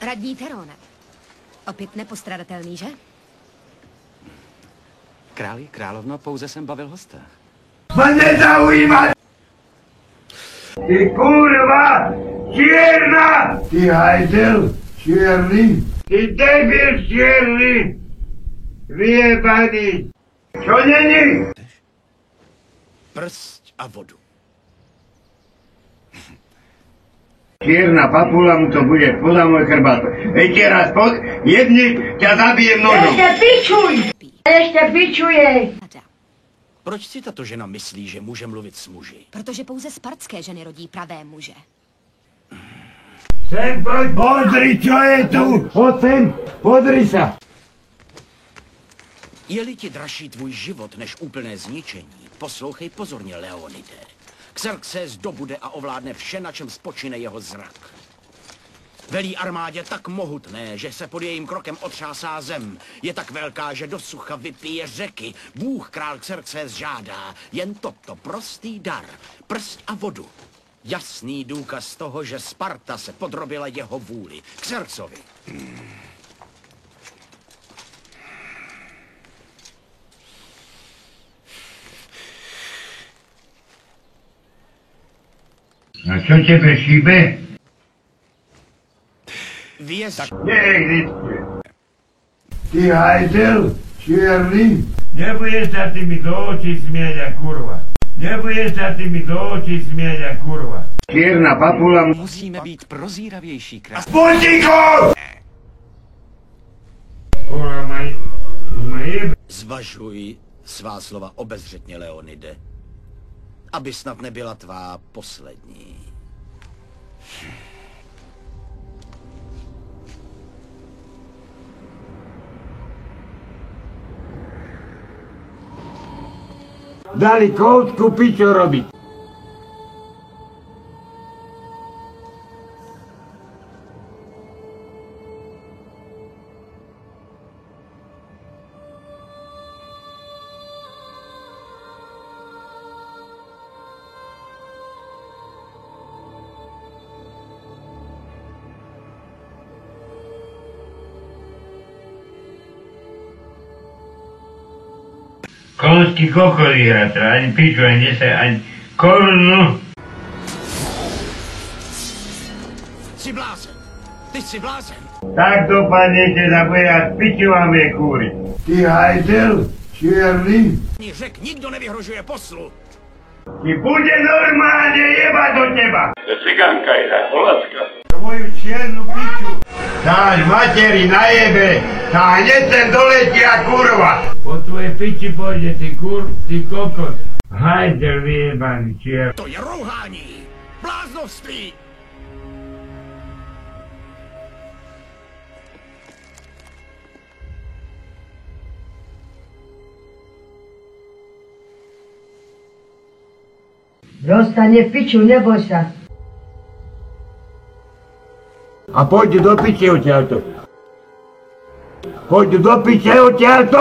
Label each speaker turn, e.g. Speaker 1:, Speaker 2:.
Speaker 1: Radní Terone. Opět nepostradatelný, že?
Speaker 2: Králi, královno, pouze jsem bavil hosta.
Speaker 3: Ma nezaujíma! Ty kurva! Čierna! Ty hajdel! Čierny! Ty debil čierny! Vyjebaný! Čo není?
Speaker 2: Prst a vodu.
Speaker 3: Čierna papula mu to bude podľa môj chrbát. Ešte raz pod, jedni ťa zabijem nožom.
Speaker 4: Ešte pičuj! Ešte pičuje!
Speaker 2: Proč si tato žena myslí, že může mluvit s muži?
Speaker 1: Protože pouze spartské ženy rodí pravé muže.
Speaker 3: Sem poď, podri, čo je tu? Poď sem, podri sa.
Speaker 2: Je-li ti dražší tvůj život než úplné zničení, poslouchej pozorně, Leonide. Xerxes dobude a ovládne vše, na čem spočine jeho zrak. Velí armádě tak mohutné, že se pod jejím krokem otřásá zem. Je tak velká, že do sucha vypije řeky. Bůh král Xerxes žádá jen toto prostý dar. Prst a vodu. Jasný důkaz toho, že Sparta se podrobila jeho vůli. Xerxovi.
Speaker 3: A čo tebe šíbe?
Speaker 2: Věz...
Speaker 3: Neexistuje. Ty hajdel, čierny. Nebudeš sa ty mi do očí smieť, kurva. Nebudeš sa ty mi do očí smieť, kurva. Čierna papula...
Speaker 2: Musíme být prozíravější, král.
Speaker 3: Spolníkov! Kurva, ma jebe.
Speaker 2: Zvažuj svá slova obezřetně, Leonide. Aby snad nebyla tvá poslední.
Speaker 3: Dali koutku pičo robiť. Konský kokolí hratra, ani piču, ani nese, ani korunu.
Speaker 2: Jsi blázen! Ty jsi blázen!
Speaker 3: Tak dopadnete za boja s pičovami kúry. Ty hajdel, čierny.
Speaker 2: Ani řek, nikdo nevyhrožuje poslu!
Speaker 3: Ti bude normálne jebať do teba.
Speaker 5: Cigánka je tá Holandska.
Speaker 3: Tvoju čiernu piču. Táž materi najebe, tá hneď sem doletia kurva. Po tvoje piči pôjde, ty ty kokot. Hajdel vyjebaný čier.
Speaker 2: To je rouhání! Bláznovství!
Speaker 4: Dostane piču, neboj sa.
Speaker 3: A poď do piče odtiaľto. Poď do piče odtiaľto.